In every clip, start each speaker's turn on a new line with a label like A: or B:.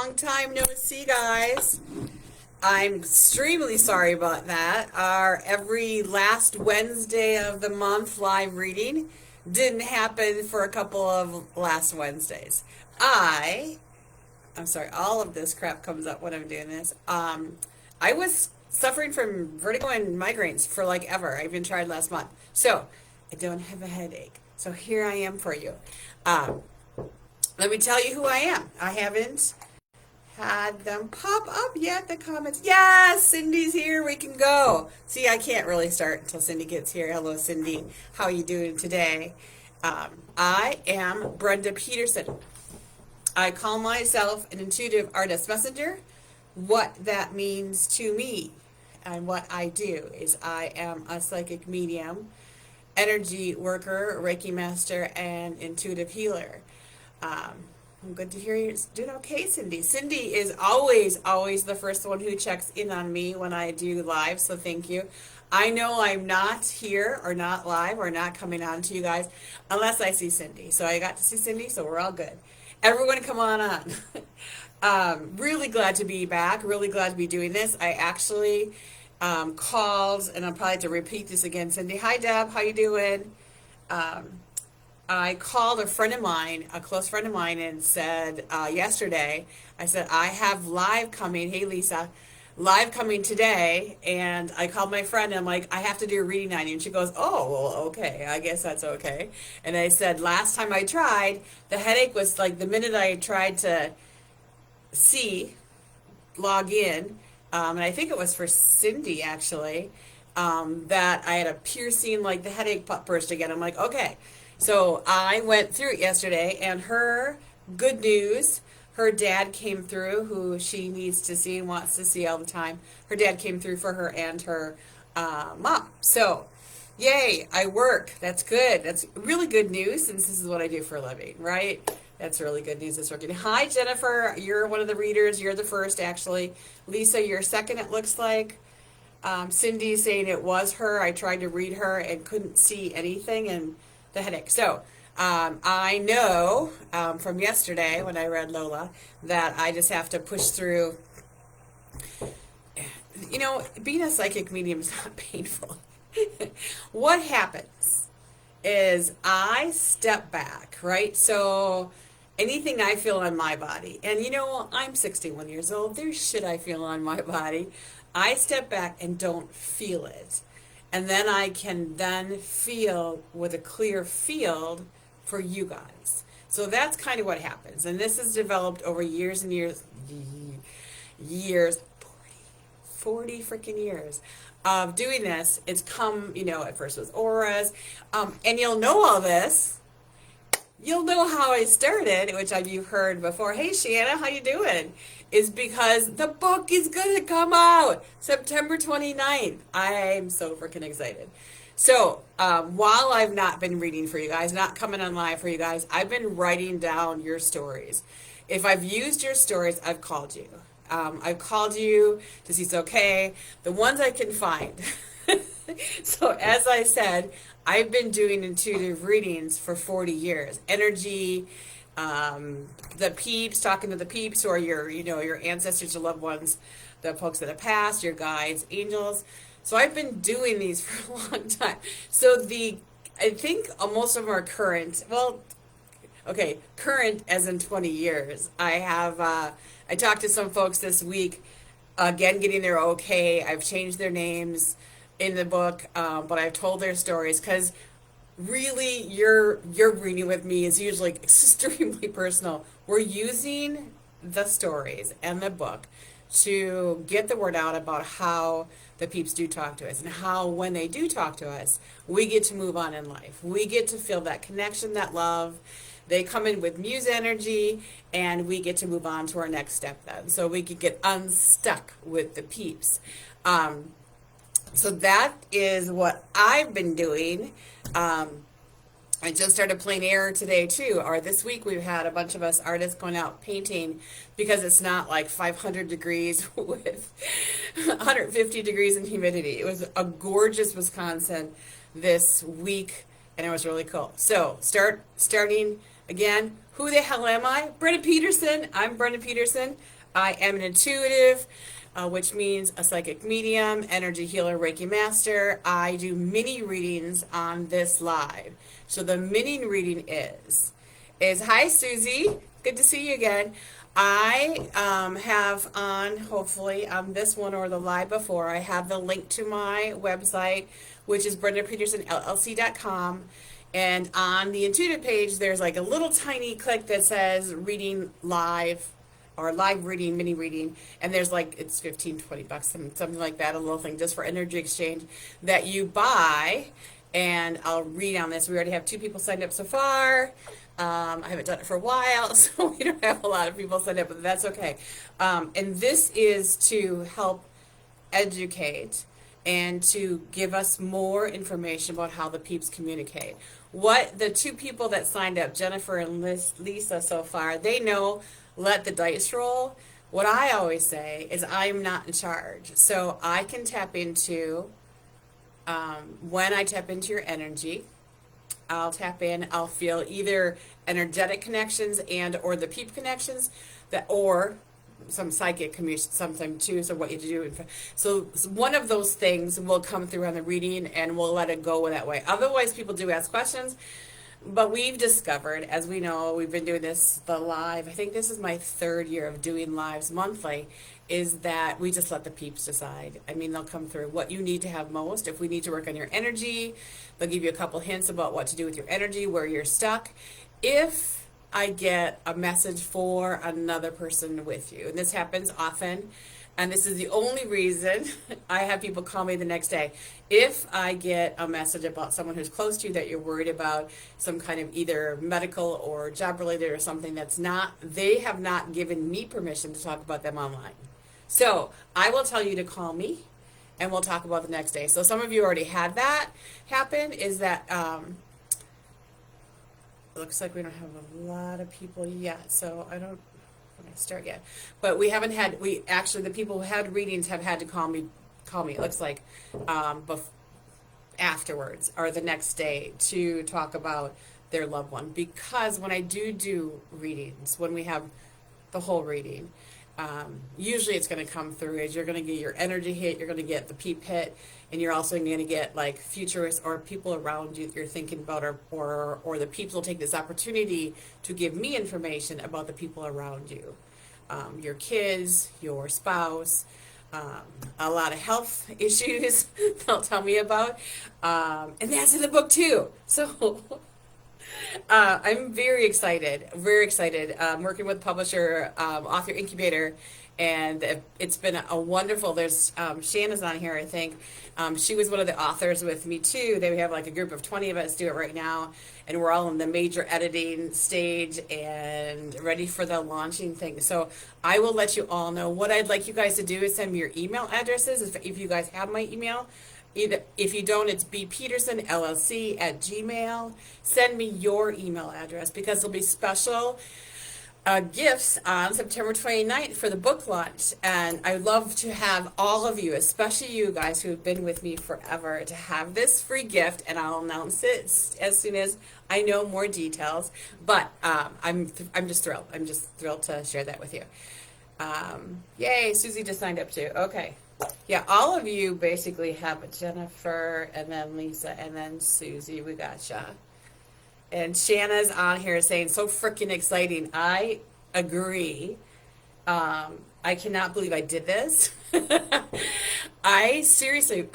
A: long time no see, guys. I'm extremely sorry about that. Our every last Wednesday of the month live reading didn't happen for a couple of last Wednesdays. I'm sorry, all of this crap comes up when I'm doing this. I was suffering from vertigo and migraines for like ever. I even tried last month. So I don't have a headache. So here I am for you. Um, Let me tell you who I am. I haven't had them pop up yet, the comments. Yes, Cindy's here. We can go. See, I can't really start until Cindy gets here. Hello, Cindy. How are you doing today? I am Brenda Peterson. I call myself an intuitive artist messenger. What that means to me and what I do is I am a psychic medium, energy worker, Reiki master, and intuitive healer. I'm good to hear you're doing okay, Cindy. Cindy is always the first one who checks in on me when I do live, so thank you. I know I'm not here or not live or not coming on to you guys unless I see Cindy. So I got to see Cindy, so we're all good. Everyone come on. Really glad to be back. Really glad to be doing this. I actually called, and I'll probably have to repeat this again, Cindy. Hi, Deb. How you doing? I called a friend of mine, a close friend of mine, and said yesterday, I said, I have live coming. Hey, Lisa, live coming today. And I called my friend, and I'm like, I have to do a reading on you. And she goes, oh, well, okay. I guess that's okay. And I said, last time I tried, the headache was like the minute I tried to log in, and I think it was for Cindy, actually, that I had a piercing, like the headache burst again. I'm like, okay. So I went through it yesterday, and her good news, her dad came through, who she needs to see and wants to see all the time. Her dad came through for her and her mom. So, yay, I work. That's good. That's really good news, since this is what I do for a living, right? That's really good news. It's working. Hi, Jennifer. You're one of the readers. You're the first, actually. Lisa, you're second, it looks like. Cindy saying it was her. I tried to read her and couldn't see anything, and the headache. So I know from yesterday when I read Lola that I just have to push through. You know, being a psychic medium is not painful. What happens is I step back, right? So anything I feel on my body, and you know, I'm 61 years old, there's shit I feel on my body. I step back and don't feel it. And then I can then feel with a clear field for you guys. So that's kind of what happens. And this has developed over years and years, 40 freaking years of doing this. It's come, you know, at first with auras. And you'll know all this. You'll know how I started, which you've heard before. Hey, Shanna, how you doing? Is because the book is going to come out September 29th. I'm so freaking excited. So while I've not been reading for you guys, not coming on live for you guys, I've been writing down your stories. If I've used your stories, I've called you. I've called you to see it's okay. The ones I can find. So as I said, I've been doing intuitive readings for 40 years. Energy, the peeps, talking to the peeps, or your ancestors, your loved ones, the folks that have passed, your guides, angels. So I've been doing these for a long time. So I think most of them are current. Well, okay, current as in 20 years. I talked to some folks this week, again, getting their okay. I've changed their names in the book, but I've told their stories, because really your reading with me is usually extremely personal. We're using the stories and the book to get the word out about how the peeps do talk to us, and how when they do talk to us, we get to move on in life. We get to feel that connection, that love. They come in with muse energy, and we get to move on to our next step then. So we could get unstuck with the peeps. So that is what I've been doing. I just started playing air today too, or this week we've had a bunch of us artists going out painting, because it's not like 500 degrees with 150 degrees in humidity. It was a gorgeous Wisconsin this week, and it was really cool. So starting again, Who the hell am I? Brenda Peterson. I'm Brenda Peterson. I am an intuitive, which means a psychic medium, energy healer, Reiki master. I do mini readings on this live. So the mini reading is hi Susie, good to see you again. I have on, hopefully on this one or the live before, I have the link to my website, which is brendapetersonllc.com. And on the intuitive page, there's like a little tiny click that says reading live or live reading, mini reading. And there's like, it's 15, 20 bucks, something like that, a little thing just for energy exchange that you buy. And I'll read on this. We already have 2 people signed up so far. I haven't done it for a while, so we don't have a lot of people signed up, but that's okay. And this is to help educate and to give us more information about how the peeps communicate. What the 2 people that signed up, Jennifer and Lisa so far, they know, let the dice roll. What I always say is I'm not in charge. So I can tap into, when I tap into your energy, I'll tap in, I'll feel either energetic connections and or the peep connections that, or some psychic communication, something too, so what you do. So one of those things will come through on the reading and we'll let it go that way. Otherwise, people do ask questions, but we've discovered, as we know, we've been doing this, the live, I think this is my 3rd year of doing lives monthly, is that we just let the peeps decide. I mean, they'll come through what you need to have most. If we need to work on your energy, they'll give you a couple hints about what to do with your energy, where you're stuck. If I get a message for another person with you, and this happens often, and this is the only reason I have people call me the next day. If I get a message about someone who's close to you that you're worried about, some kind of either medical or job related or something that's not, they have not given me permission to talk about them online. So I will tell you to call me and we'll talk about the next day. So some of you already had that happen, is that it looks like we don't have a lot of people yet, so I don't want to start yet. But we haven't had, we actually, the people who had readings have had to call me, it looks like, afterwards or the next day to talk about their loved one. Because when I do readings, when we have the whole reading, usually it's going to come through as you're going to get your energy hit, you're going to get the peep hit, and you're also going to get like futurists or people around you that you're thinking about, or the peeps will take this opportunity to give me information about the people around you, your kids, your spouse, a lot of health issues they'll tell me about, and that's in the book too. So I'm very excited, very excited. Working with publisher, author incubator, and it's been a wonderful, there's, Shanna's on here, I think. She was one of the authors with me too. They have like a group of 20 of us do it right now, and we're all in the major editing stage and ready for the launching thing. So I will let you all know. What I'd like you guys to do is send me your email addresses if you guys have my email. Either, if you don't, it's bpetersonllc@gmail. Send me your email address, because there'll be special gifts on September 29th for the book launch. And I'd love to have all of you, especially you guys who have been with me forever, to have this free gift. And I'll announce it as soon as I know more details. But I'm just thrilled. I'm just thrilled to share that with you. Yay, Susie just signed up too. Okay. Yeah, all of you basically have a Jennifer, and then Lisa, and then Susie. We gotcha. And Shanna's on here saying, so freaking exciting. I agree. I cannot believe I did this. I seriously,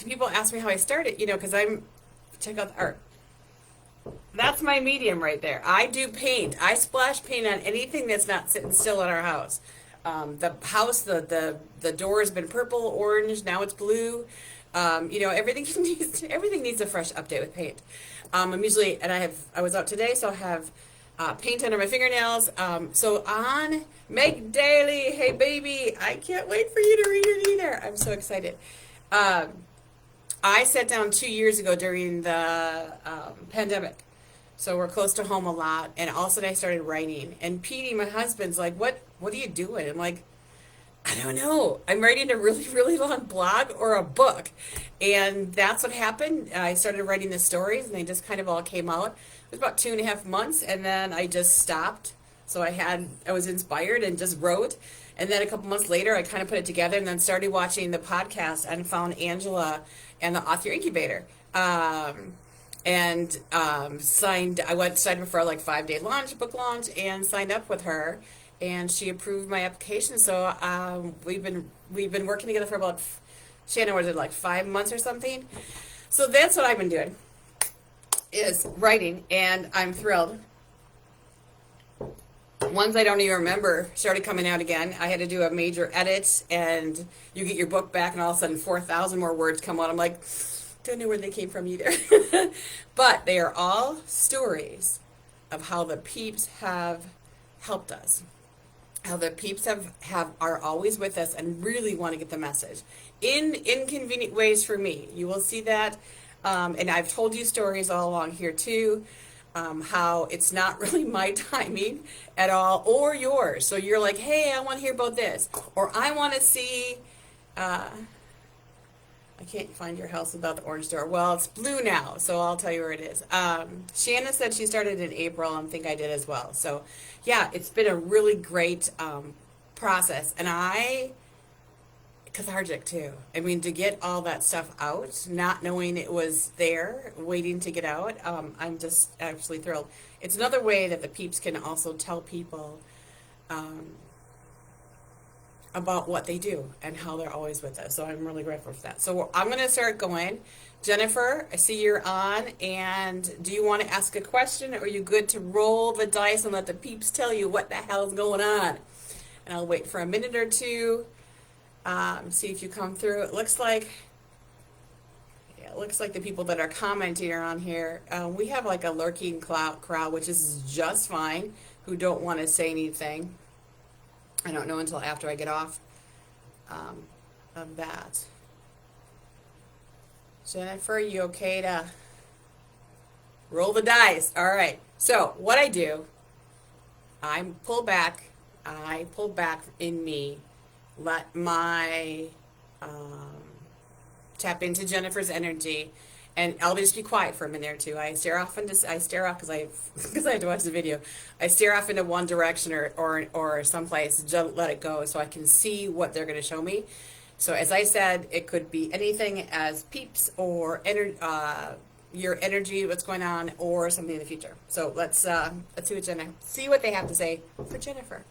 A: people ask me how I started, because check out the art. That's my medium right there. I do paint. I splash paint on anything that's not sitting still in our house. The house, the door has been purple, orange, now it's blue. Everything needs a fresh update with paint. I'm usually, and I was out today, so I have paint under my fingernails. So on Meg Daly, hey baby, I can't wait for you to read your reader. I'm so excited. I sat down 2 years ago during the pandemic. So we're close to home a lot, and all of a sudden I started writing. And Petey, my husband's like, what are you doing? I'm like, I don't know. I'm writing a really, really long blog or a book. And that's what happened. I started writing the stories and they just kind of all came out. It was about 2.5 months and then I just stopped. So I was inspired and just wrote. And then a couple months later, I kind of put it together and then started watching the podcast and found Angela and the Author Incubator. Signed up for like 5-day book launch, and signed up with her, and she approved my application. So we've been working together for about, Shannon, was it like 5 months or something? So that's what I've been doing, is writing, and I'm thrilled. Ones I don't even remember started coming out again. I had to do a major edit, and you get your book back, and all of a sudden 4,000 more words come out. I'm like, don't know where they came from either. But they are all stories of how the peeps have helped us, how the peeps are always with us and really want to get the message in inconvenient ways for me. You will see that, and I've told you stories all along here too, how it's not really my timing at all or yours. So you're like, hey, I want to hear about this, or I want to see. I can't find your house without the orange door. Well, it's blue now, so I'll tell you where it is. Shanna said she started in April, and I think I did as well. So, yeah, it's been a really great process, and cathartic too. I mean, to get all that stuff out, not knowing it was there, waiting to get out, I'm just absolutely thrilled. It's another way that the peeps can also tell people um, about what they do and how they're always with us. So I'm really grateful for that. So I'm going to start going. Jennifer, I see you're on, and do you want to ask a question, or are you good to roll the dice and let the peeps tell you what the hell's going on? And I'll wait for a minute or two, see if you come through. It looks like the people that are commenting are on here. We have like a lurking crowd, which is just fine, who don't want to say anything. I don't know until after I get off of that. Jennifer, you okay to roll the dice? All right. So what I do, I pull back in me, let my tap into Jennifer's energy, and I'll just be quiet for a minute or two. I stare off because I have to watch the video. I stare off into one direction or someplace, just let it go so I can see what they're going to show me. So as I said, it could be anything as peeps or your energy, what's going on, or something in the future. So let's see what they have to say for Jennifer.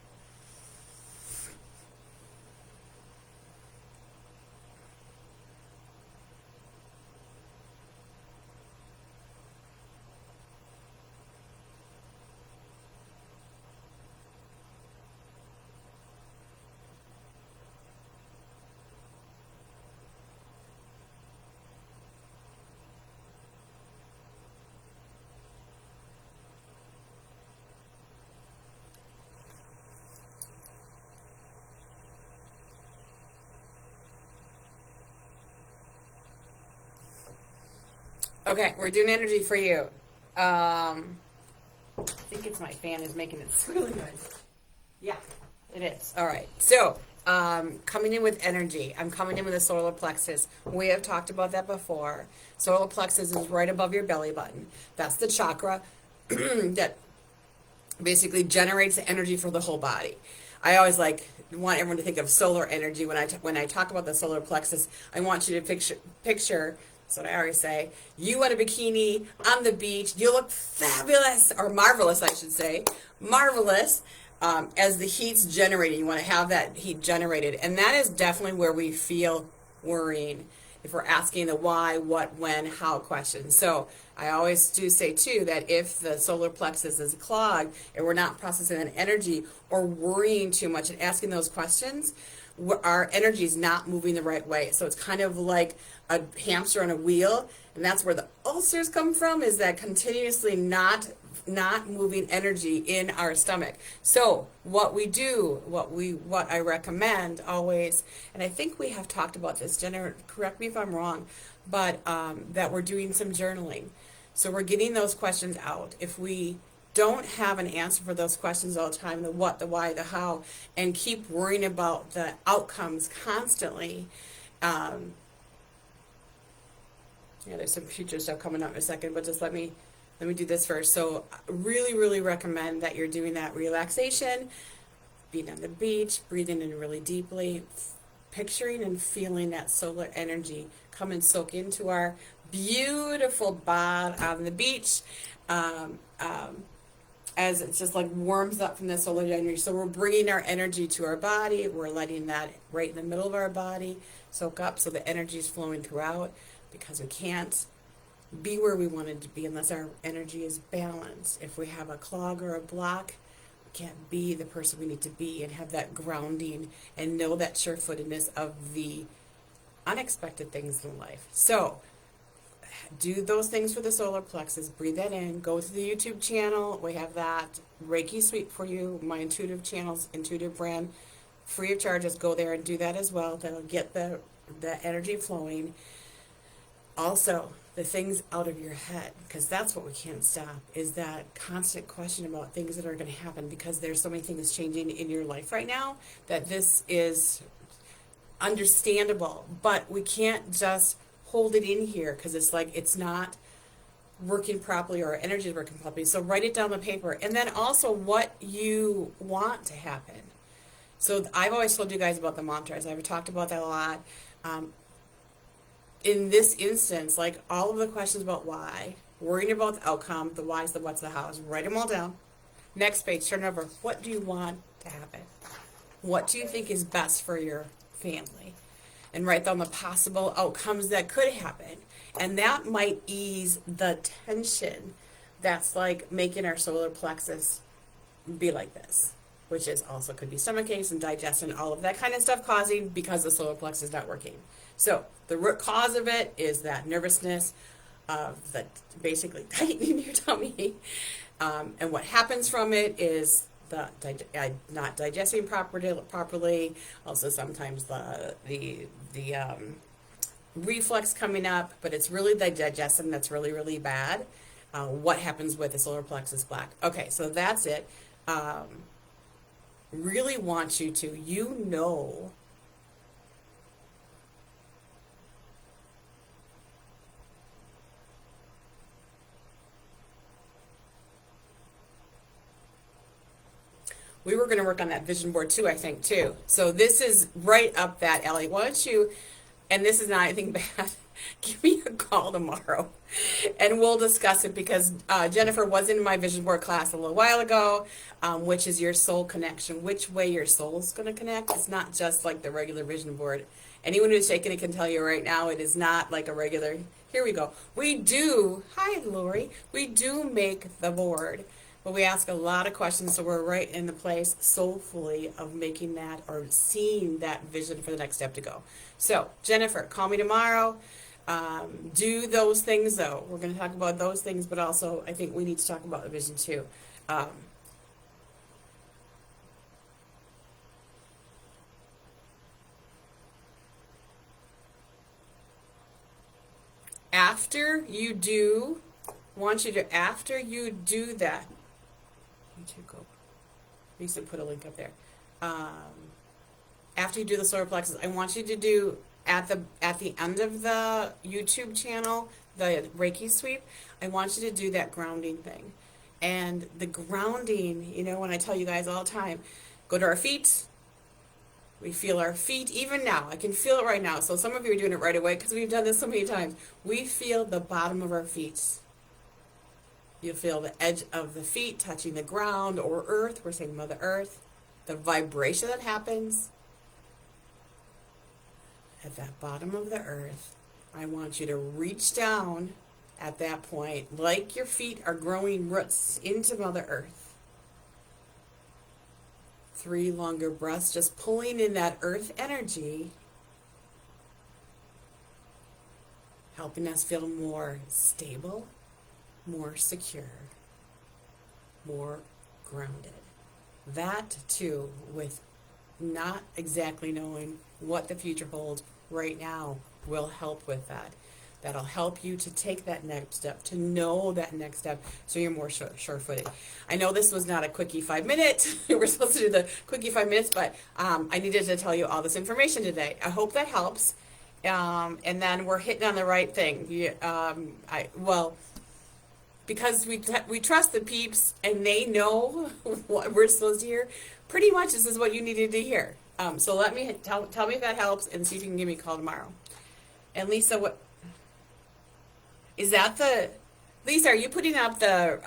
A: Okay, we're doing energy for you. I think it's my fan is making it really good. Yeah, it is. All right. So, coming in with energy. I'm coming in with the solar plexus. We have talked about that before. Solar plexus is right above your belly button. That's the chakra that basically generates the energy for the whole body. I always want everyone to think of solar energy when I talk about the solar plexus. I want you to picture. That's what I always say. You in a bikini on the beach. You look fabulous, or marvelous, I should say. Marvelous. As the heat's generating, you want to have that heat generated. And that is definitely where we feel worrying, if we're asking the why, what, when, how questions. So I always do say, too, that if the solar plexus is clogged and we're not processing that energy or worrying too much and asking those questions, our energy is not moving the right way. So it's kind of like a hamster on a wheel, and that's where the ulcers come from, is that continuously not moving energy in our stomach. So what we do, what I recommend always, and I think we have talked about this, Jenna, correct me if I'm wrong, but that we're doing some journaling. So we're getting those questions out. If we Don't have an answer for those questions all the time, the what, the why, the how, and keep worrying about the outcomes constantly. Um, yeah, there's some future stuff coming up in a second, but just let me do this first. So really, really recommend that you're doing that relaxation, being on the beach, breathing in really deeply, picturing and feeling that solar energy come and soak into our beautiful bod on the beach. Um, um, as it's just like warms up from the solar energy. So we're bringing our energy to our body. We're letting that right in the middle of our body soak up so the energy is flowing throughout, because we can't be where we wanted to be unless our energy is balanced. If we have a clog or a block, we can't be the person we need to be and have that grounding and know that sure-footedness of the unexpected things in life. So do those things for the solar plexus. Breathe that in. Go to the YouTube channel. We have that Reiki suite for you. My intuitive channels, intuitive brand, free of charge. Just go there and do that as well. That'll get the energy flowing. Also, the things out of your head, because that's what we can't stop, is that constant question about things that are going to happen, because there's so many things changing in your life right now that this is understandable, but we can't just hold it in here because it's like it's not working properly or our energy is working properly. So write it down on paper, and then also what you want to happen. So I've always told you guys about the mantras. I've talked about that a lot. In this instance, like all of the questions about why, worrying about the outcome, the whys, the whats, the hows, write them all down. Next page, turn it over. What do you want to happen? What do you think is best for your family? And write down the possible outcomes that could happen. And that might ease the tension that's like making our solar plexus be like this, which is also could be stomach aches and digestion, all of that kind of stuff causing because the solar plexus is not working. So the root cause of it is that nervousness of the basically tightening your tummy. And what happens from it is the not digesting properly. Also sometimes the reflux coming up, but it's really the digestion that's really, really bad. What happens with the solar plexus block? Okay, so that's it. Really want you to, we were going to work on that vision board too, I think, too. So this is right up that alley. Why don't you, and this is not anything bad, give me a call tomorrow and we'll discuss it, because Jennifer was in my vision board class a little while ago, which is your soul connection, which way your soul's going to connect. It's not just like the regular vision board. Anyone who's taken it can tell you right now it is not like a regular, here we go. We do, hi Lori, we do make the board. But we ask a lot of questions, so we're right in the place soulfully of making that or seeing that vision for the next step to go. So, Jennifer, call me tomorrow. Do those things, though. We're going to talk about those things, but also I think we need to talk about the vision, too. After you do that, to go. Lisa put a link up there. After you do the solar plexus, I want you to do at the end of the YouTube channel, the Reiki sweep. I want you to do that grounding thing, and the grounding. When I tell you guys all the time, go to our feet. We feel our feet even now. I can feel it right now. So some of you are doing it right away because we've done this so many times. We feel the bottom of our feet. You feel the edge of the feet touching the ground or earth. We're saying Mother Earth. The vibration that happens at that bottom of the earth. I want you to reach down at that point like your feet are growing roots into Mother Earth. 3 longer breaths, just pulling in that earth energy, helping us feel more stable, more secure, more grounded. That too, with not exactly knowing what the future holds right now, will help with that. that'll help you to take that next step, to know that next step, so you're more sure-footed. I know this was not a quickie 5 minute. We're supposed to do the quickie 5 minutes, but I needed to tell you all this information today. I hope that helps. And then we're hitting on the right thing. Well, because we trust the peeps and they know what we're supposed to hear. Pretty much, this is what you needed to hear. So let me tell me if that helps, and see if you can give me a call tomorrow. And Lisa, what is that? Lisa, are you putting up the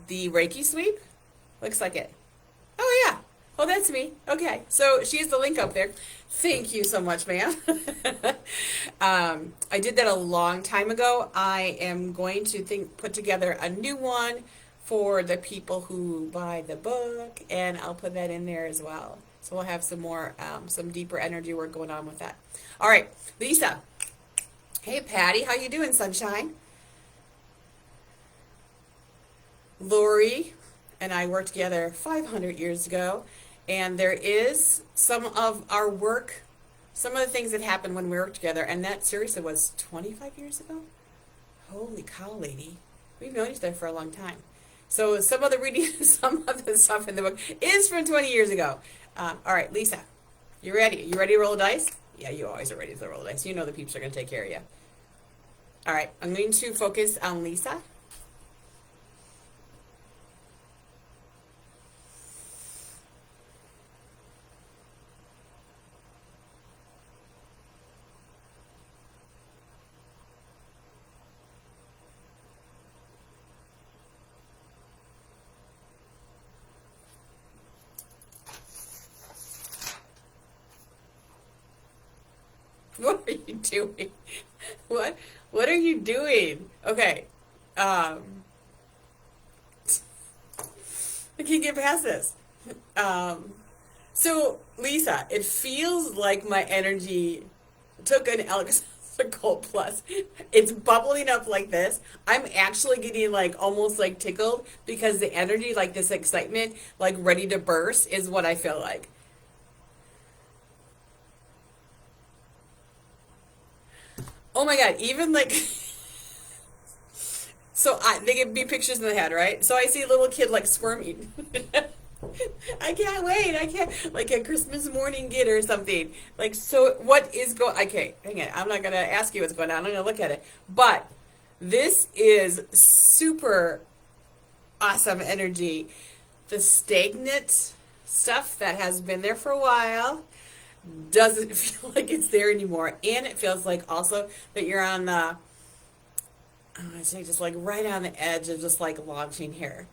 A: Reiki sweep? Looks like it. Oh yeah. Oh, that's me. Okay. So she has the link up there. Thank you so much, ma'am. I did that a long time ago. I am going to put together a new one for the people who buy the book, and I'll put that in there as well. So we'll have some more, some deeper energy work going on with that. All right, Lisa. Hey, Patty, how you doing, sunshine? Lori and I worked together 500 years ago, and there is some of our work, some of the things that happened when we worked together, and that seriously was 25 years ago? Holy cow, lady. We've known each other for a long time. So some of the reading, some of the stuff in the book is from 20 years ago. All right, Lisa, you ready? You ready to roll the dice? Yeah, you always are ready to roll the dice. You know the peeps are going to take care of you. All right, I'm going to focus on Lisa. What are you doing? What are you doing? Okay. I can't get past this. So Lisa, it feels like my energy took an Gold Plus. It's bubbling up like this. I'm actually getting like almost like tickled because the energy, like this excitement, like ready to burst, is what I feel like. Oh my God, even like they give me pictures in the head, right? So I see a little kid like squirming. I can't wait. I can't, like a Christmas morning kid or something. Like, so what is going? Okay, hang on. I'm not gonna ask you what's going on. I'm gonna look at it. But this is super awesome energy. The stagnant stuff that has been there for a while doesn't feel like it's there anymore, and it feels like also that you're on the, I say, just like right on the edge of just like launching here.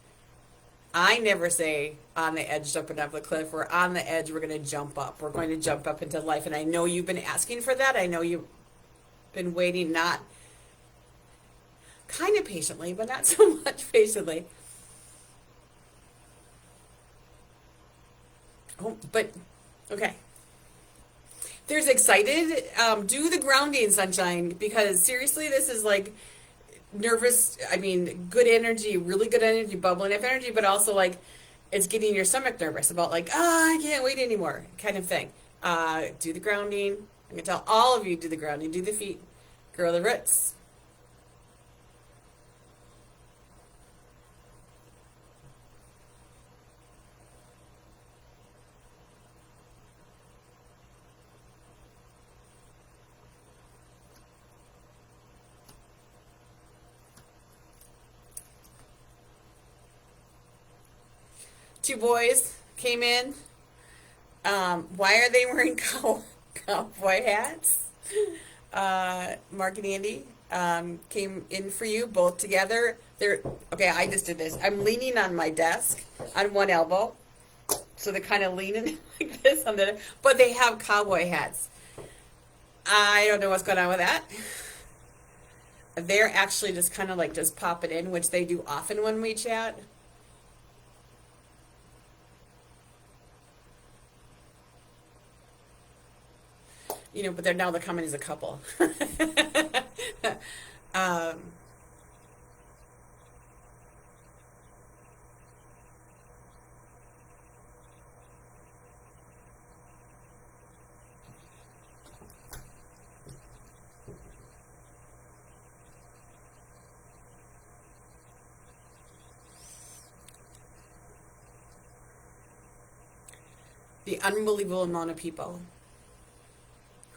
A: I never say on the edge jumping off the cliff. We're on the edge. We're going to jump up. We're going to jump up into life. And I know you've been asking for that. I know you've been waiting, not kind of patiently, but not so much patiently. Oh, but okay. There's excited. Do the grounding, sunshine, because seriously, this is like nervous. I mean, good energy, really good energy, bubbling up energy, but also like it's getting your stomach nervous about like, I can't wait anymore, kind of thing. Do the grounding. I'm gonna tell all of you, do the grounding, do the feet, grow the roots. Two boys came in. Why are they wearing cowboy hats? Mark and Andy came in for you both together. They're okay. I just did this. I'm leaning on my desk on one elbow, so they're kind of leaning like this on the. But they have cowboy hats. I don't know what's going on with that. They're actually just kind of like just pop it in, which they do often when we chat. But they're coming as a couple. um, the unbelievable amount of people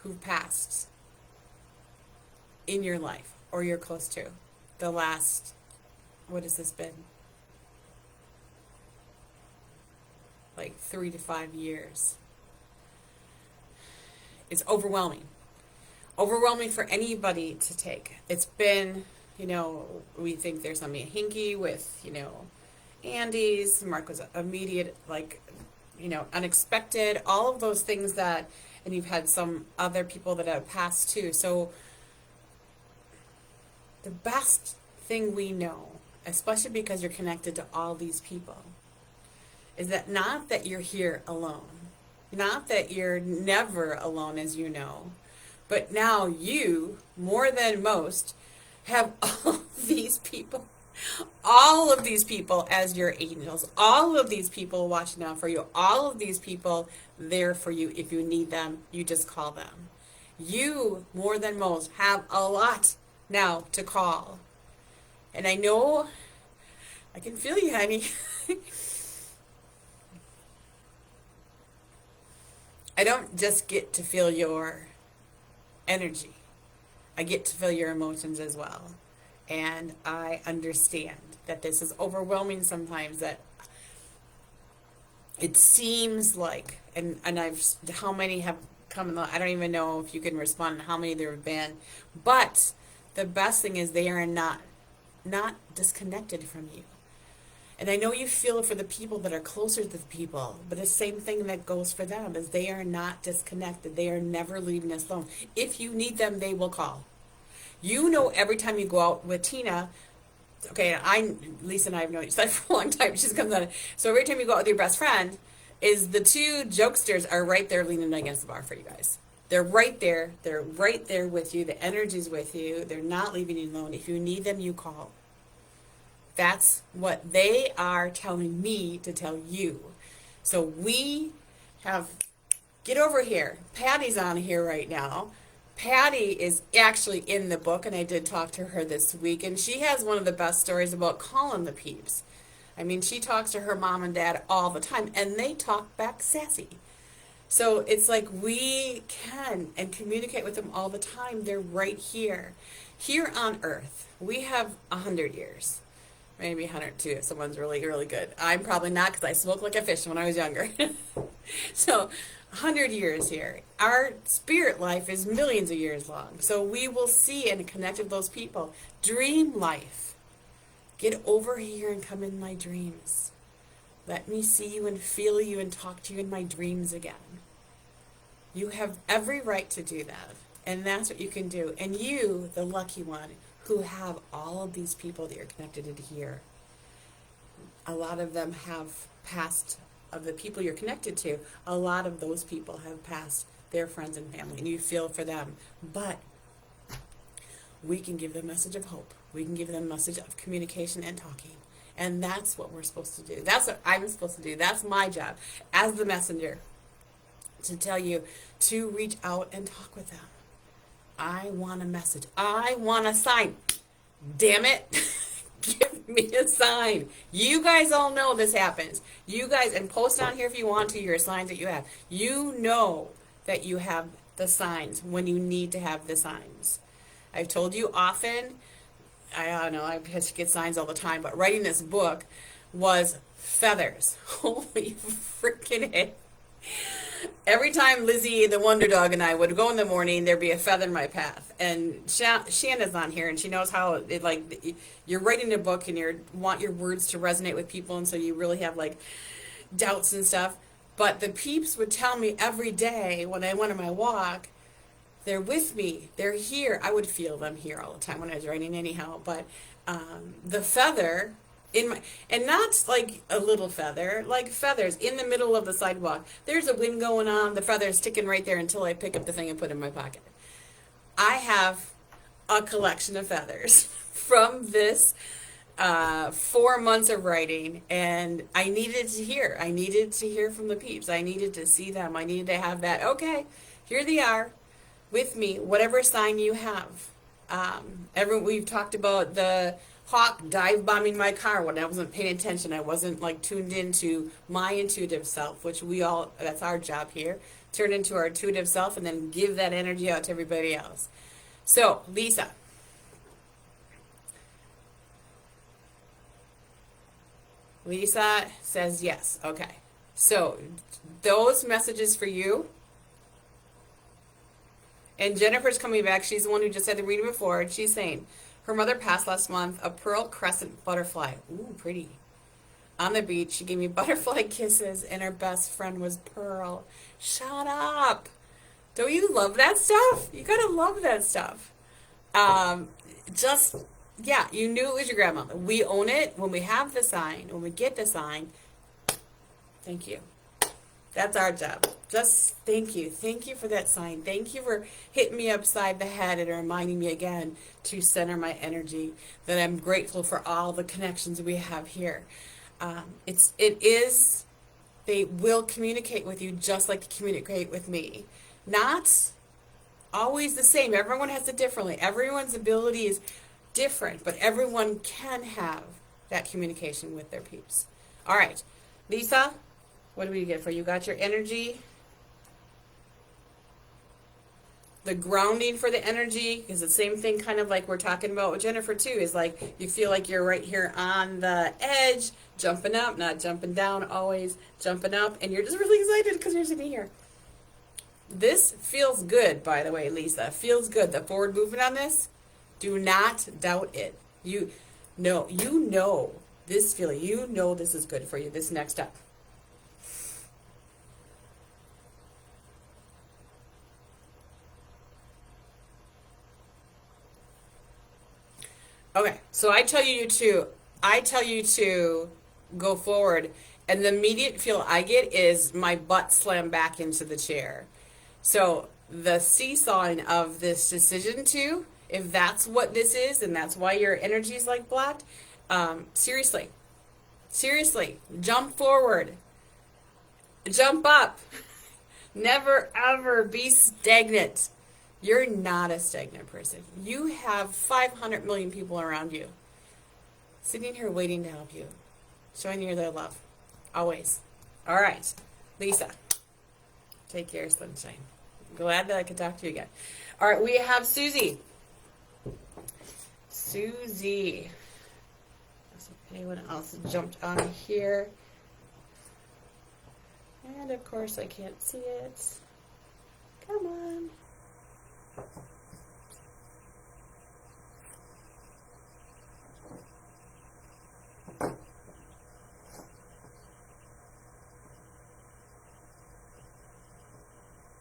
A: who've passed in your life or you're close to the last, what has this been? Like 3 to 5 years. It's overwhelming. Overwhelming for anybody to take. It's been, we think there's something hinky with, Andy's. Mark was immediate, unexpected. All of those things that, and you've had some other people that have passed too. So the best thing we know, especially because you're connected to all these people, is that not that you're here alone. Not that you're never alone, as you know, but now you, more than most, have all of these people as your angels, all of these people watching out for you, all of these people there for you. If you need them, you just call them. You, more than most, have a lot now to call. And I know, I can feel you, honey. I don't just get to feel your energy. I get to feel your emotions as well. And I understand that this is overwhelming sometimes, that it seems like, and how many have come, I don't even know if you can respond on how many there have been, but the best thing is they are not disconnected from you. And I know you feel for the people that are closer to the people, but the same thing that goes for them is they are not disconnected. They are never leaving us alone. If you need them, they will call. Every time you go out with Tina, okay, Lisa and I have known each other for a long time. She's comes on. So every time you go out with your best friend, is the two jokesters are right there leaning against the bar for you guys. They're right there. They're right there with you. The energy's with you. They're not leaving you alone. If you need them, you call. That's what they are telling me to tell you. So we have, get over here. Patty's on here right now. Patty is actually in the book, and I did talk to her this week, and she has one of the best stories about calling the peeps. I mean, she talks to her mom and dad all the time, and they talk back sassy. So it's like we can and communicate with them all the time. They're right here. Here on Earth, we have 100 years. Maybe 102 if someone's really, really good. I'm probably not, because I smoked like a fish when I was younger. So 100 years here. Our spirit life is millions of years long. So we will see and connect with those people. Dream life. Get over here and come in my dreams. Let me see you and feel you and talk to you in my dreams again. You have every right to do that. And that's what you can do. And you, the lucky one, who have all of these people that you're connected to here. A lot of them have passed, of the people you're connected to, a lot of those people have passed their friends and family, and you feel for them. But we can give them a message of hope. We can give them a message of communication and talking. And that's what we're supposed to do. That's what I'm supposed to do. That's my job as the messenger, to tell you to reach out and talk with them. I want a message. I want a sign. Damn it. Give me a sign. You guys all know this happens. You guys, and post on here if you want to, your signs that you have. You know that you have the signs when you need to have the signs. I've told you often, I don't know, I get signs all the time, but writing this book was feathers. Holy freaking heck. Every time Lizzie, the Wonder Dog, and I would go in the morning, there'd be a feather in my path. And Shanna's on here, and she knows how it, like, you're writing a book and you want your words to resonate with people, and so you really have, like, doubts and stuff. But the peeps would tell me every day when I went on my walk, they're with me, they're here. I would feel them here all the time when I was writing anyhow. But the feather in my, and not like a little feather, like feathers in the middle of the sidewalk. There's a wind going on, the feather's sticking right there until I pick up the thing and put it in my pocket. I have a collection of feathers from this 4 months of writing, and I needed to hear. I needed to hear from the peeps. I needed to see them. I needed to have that, okay, here they are with me, whatever sign you have. We've talked about the hawk dive bombing my car when I wasn't paying attention. I wasn't like tuned into my intuitive self, which we all, that's our job here. Turn into our intuitive self and then give that energy out to everybody else. So, Lisa. Lisa says yes. Okay. So, those messages for you. And Jennifer's coming back. She's the one who just had the reading before. And she's saying, her mother passed last month, a pearl crescent butterfly. Ooh, pretty. On the beach, she gave me butterfly kisses, and her best friend was Pearl. Shut up. Don't you love that stuff? You gotta love that stuff. Just, yeah, you knew it was your grandmother. We own it when we have the sign, when we get the sign. Thank you. That's our job. Just thank you. Thank you for that sign. Thank you for hitting me upside the head and reminding me again to center my energy, that I'm grateful for all the connections we have here. They will communicate with you just like they communicate with me. Not always the same. Everyone has it differently. Everyone's ability is different, but everyone can have that communication with their peeps. All right, Lisa, what do we get for you? Got your energy, the grounding for the energy is the same thing, kind of like we're talking about with Jennifer too, is like you feel like you're right here on the edge, jumping up, not jumping down, always jumping up, and you're just really excited because you're sitting here. This feels good, by the way, Lisa. Feels good. The forward movement on this, do not doubt it. You know this feeling. You know this is good for you, this next step. Okay, so I tell you to go forward, and the immediate feel I get is my butt slammed back into the chair. So the seesawing of this decision too, if that's what this is, and that's why your energy is like blocked, seriously, jump forward, jump up, never ever be stagnant. You're not a stagnant person. You have 500 million people around you, sitting here waiting to help you, showing you their love, always. All right, Lisa, take care, sunshine. Glad that I could talk to you again. All right, we have Susie. Susie. Anyone else jumped on here? And of course, I can't see it. Come on.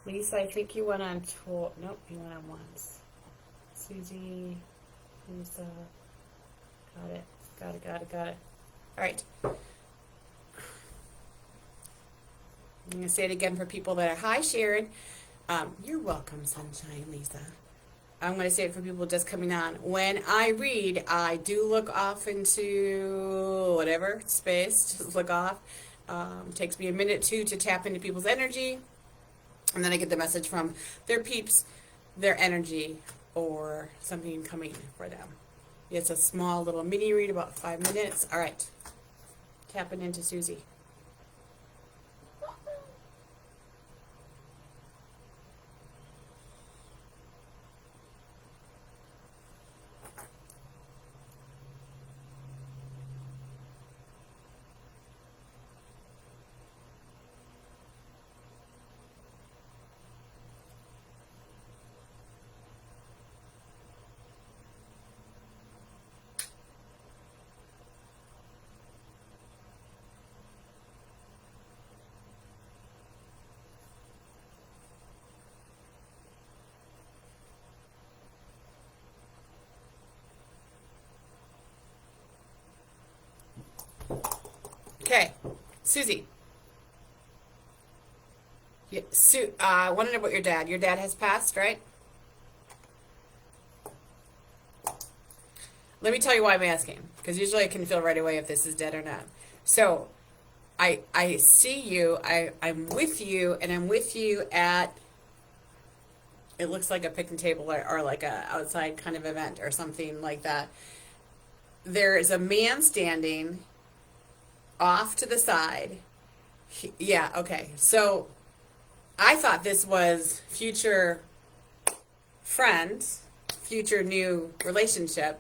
A: Lisa, I think you went on tour. Nope, you went on once. Susie, Lisa, got it. All right. I'm going to say it again for people that are, hi, Sharon. You're welcome, sunshine, Lisa. I'm going to say it for people just coming on. When I read, I do look off into whatever space, just look off. Takes me a minute to tap into people's energy. And then I get the message from their peeps, their energy, or something coming for them. It's a small little mini read, about 5 minutes. All right. Tapping into Susie. Okay, Susie. Yeah, I want to know about your dad. Your dad has passed, right? Let me tell you why I'm asking, because usually I can feel right away if this is dead or not. So, I see you. I'm with you, and I'm with you at. It looks like a picnic table or like a outside kind of event or something like that. there is a man standing off to the side. Yeah, okay. So I thought this was future friends, future new relationship.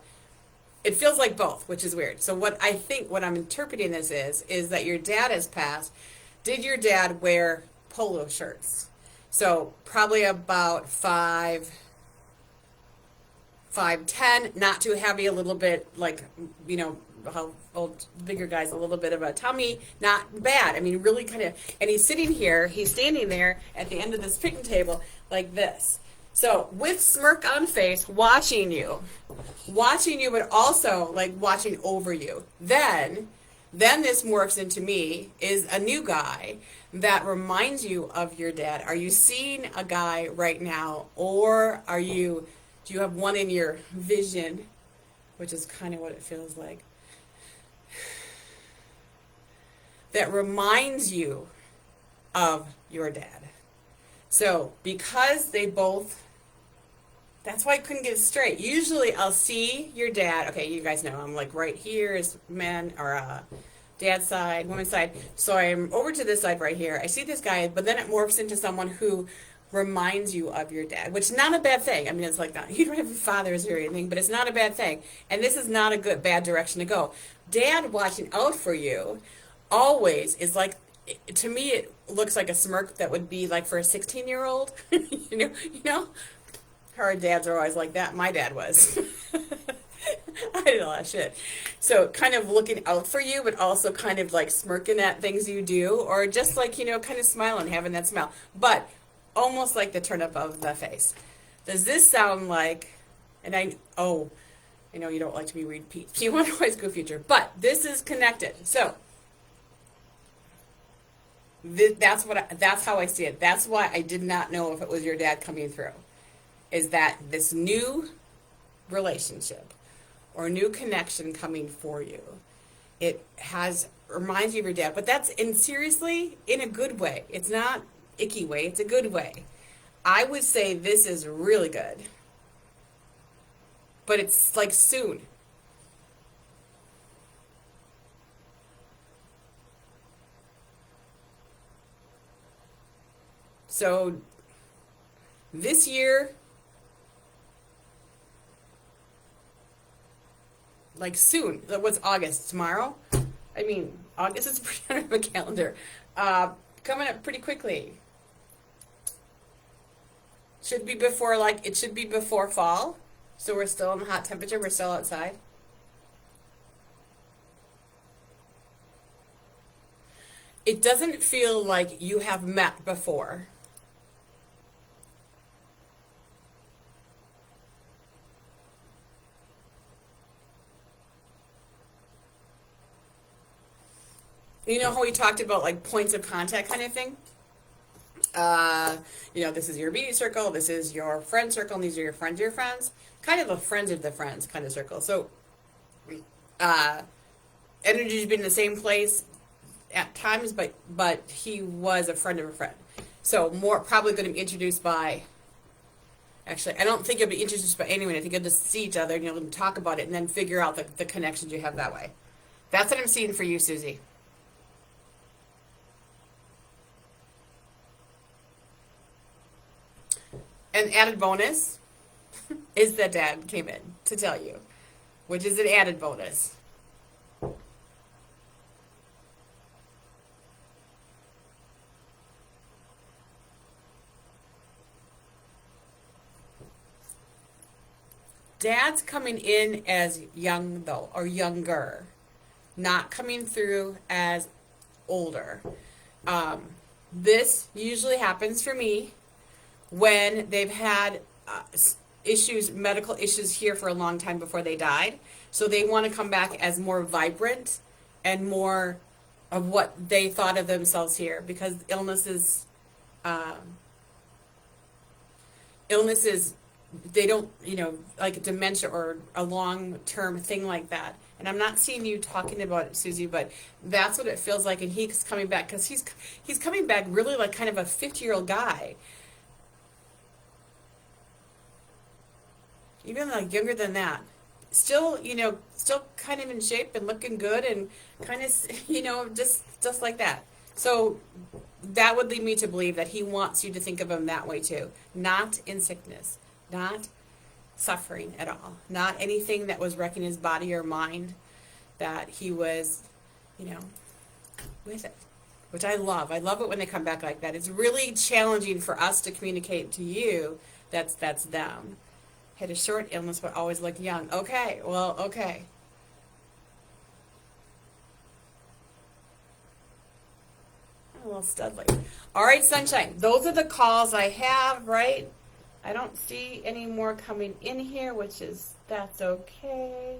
A: It feels like both, which is weird. So what I think, what I'm interpreting this is that your dad has passed. Did your dad wear polo shirts? So probably about 5'10", not too heavy, a little bit like, how old bigger guys, a little bit of a tummy, not bad. I mean, really kind of, and he's sitting here, he's standing there at the end of this picnic table like this. So with smirk on face, watching you, but also like watching over you. Then this morphs into me is a new guy that reminds you of your dad. Are you seeing a guy right now, or do you have one in your vision, which is kind of what it feels like, that reminds you of your dad? So because they both, that's why I couldn't get it straight. Usually I'll see your dad. Okay, you guys know I'm like right here is men or dad's side, woman's side. So I'm over to this side right here. I see this guy, but then it morphs into someone who reminds you of your dad, which is not a bad thing. I mean, it's like not, you don't have fathers or anything, but it's not a bad thing. And this is not a bad direction to go. Dad watching out for you always is like, to me, it looks like a smirk that would be like for a 16-year-old. you know. Her dads are always like that. My dad was. I did a lot of shit. So kind of looking out for you, but also kind of like smirking at things you do, or just like, kind of smiling, having that smile. But almost like the turn up of the face. Does this sound like, and I know you don't like to be read peeps. You want to always go future. But this is connected. So that's how I see it. That's why I did not know if it was your dad coming through. Is that this new relationship or new connection coming for you? It reminds you of your dad, but that's seriously in a good way. It's not icky way. It's a good way. I would say this is really good, but it's like soon. So this year, like soon. What's August? Tomorrow? I mean, August is pretty under the calendar. Coming up pretty quickly. It should be before fall. So we're still in the hot temperature. We're still outside. It doesn't feel like you have met before. You know how we talked about like points of contact kind of thing? This is your immediate circle, this is your friend circle, and these are your friends of your friends. Kind of a friends of the friends kind of circle. So, energy's been in the same place at times, but he was a friend of a friend. So more probably going to be introduced by, actually, I don't think you'll be introduced by anyone. I think you'll just see each other and you'll talk about it and then figure out the connections you have that way. That's what I'm seeing for you, Susie. An added bonus is that dad came in to tell you, which is an added bonus. Dad's coming in as young though, or younger, not coming through as older. This usually happens for me when they've had medical issues here for a long time before they died. So they want to come back as more vibrant and more of what they thought of themselves here, because illnesses, they don't, like dementia or a long-term thing like that. And I'm not seeing you talking about it, Susie, but that's what it feels like. And he's coming back because he's coming back really like kind of a 50-year-old guy. Even like younger than that. still, still kind of in shape and looking good and kind of, just like that. So that would lead me to believe that he wants you to think of him that way too. Not in sickness, not suffering at all, not anything that was wrecking his body or mind, that he was, you know, with it, which I love. I love it when they come back like that. It's really challenging for us to communicate to you that's them. Had a short illness but always look young. Okay, well, okay. A little studly. All right, sunshine. Those are the calls I have, right? I don't see any more coming in here, that's okay.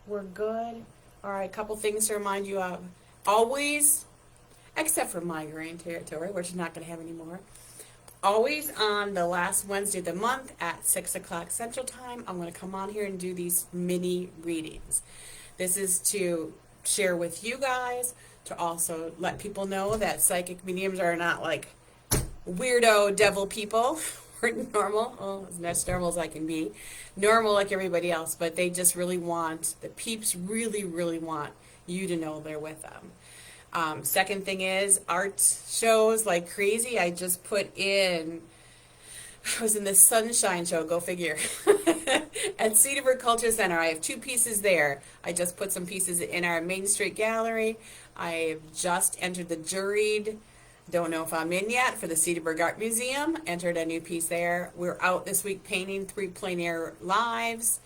A: We're good. All right, a couple things to remind you of. Always, except for migraine territory, which is not going to have any more. Always on the last Wednesday of the month at 6 o'clock Central Time, I'm going to come on here and do these mini readings. This is to share with you guys, to also let people know that psychic mediums are not like weirdo devil people. We're normal, well, as much normal as I can be, normal like everybody else, but they just really want, the peeps really, really want you to know they're with them. Second thing is art shows like crazy. I just put in, I was in the Sunshine Show, go figure, at Cedarburg Culture Center. I have 2 pieces there. I just put some pieces in our Main Street Gallery. I've just entered the juried, don't know if I'm in yet, for the Cedarburg Art Museum. Entered a new piece there. We're out this week painting 3 plein air lives,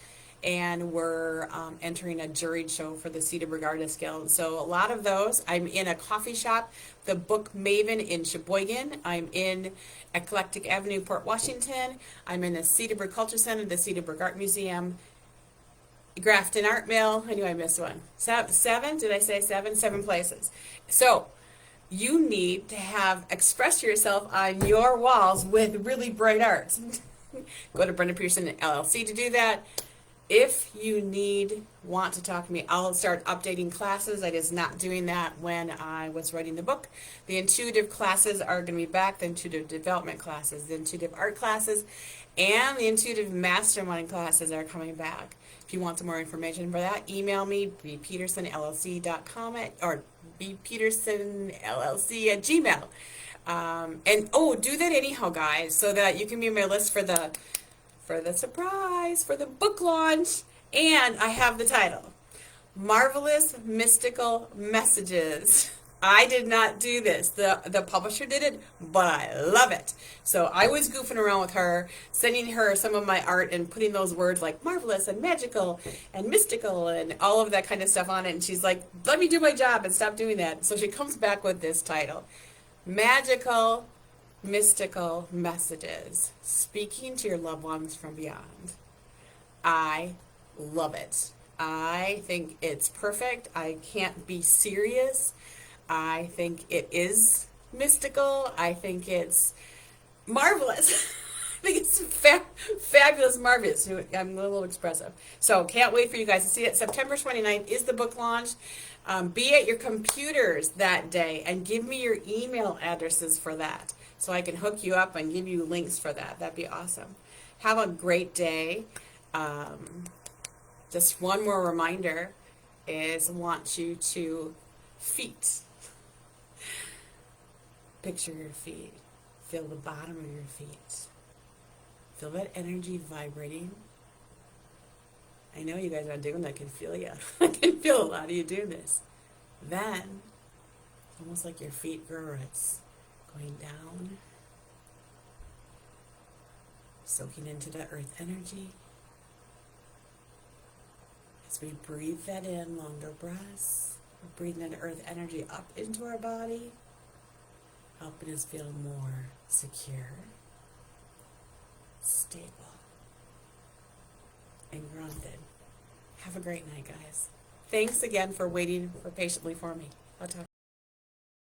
A: and we're entering a juried show for the Cedarburg Artists Guild. So a lot of those. I'm in a coffee shop, the Book Maven in Sheboygan. I'm in Eclectic Avenue, Port Washington. I'm in the Cedarburg Culture Center, the Cedarburg Art Museum, Grafton Art Mill. I knew I missed one. 7? Did I say 7? 7 places. So you need to express yourself on your walls with really bright art. Go to Brenda Pearson LLC to do that. If you want to talk to me, I'll start updating classes. I was not doing that when I was writing the book. The intuitive classes are going to be back, the intuitive development classes, the intuitive art classes, and the intuitive mastermind classes are coming back. If you want some more information for that, email me, bpetersonllc.com or bpetersonllc@gmail. Do that anyhow, guys, so that you can be on my list for the surprise, for the book launch. And I have the title, Marvelous Mystical Messages. I did not do this. The publisher did it, but I love it. So I was goofing around with her, sending her some of my art and putting those words like marvelous and magical and mystical and all of that kind of stuff on it. And she's like, let me do my job and stop doing that. So she comes back with this title, Magical Mystical Messages, Speaking to Your Loved Ones from Beyond. I love it. I think it's perfect. I can't be serious. I think it is mystical. I think it's marvelous. I think it's fabulous, marvelous. I'm a little expressive. So can't wait for you guys to see it. September 29th is the book launch. Be at your computers that day and give me your email addresses for that so I can hook you up and give you links for that. That'd be awesome. Have a great day. Just one more reminder is I want you to feet. Picture your feet. Feel the bottom of your feet. Feel that energy vibrating. I know you guys are doing that. I can feel you. I can feel a lot of you doing this. Then, it's almost like your feet grow roots. Going down. Soaking into the earth energy. As we breathe that in, longer breaths. We're breathing that earth energy up into our body. Helping us feel more secure, stable, and grounded. Have a great night, guys. Thanks again for waiting patiently for me. I'll talk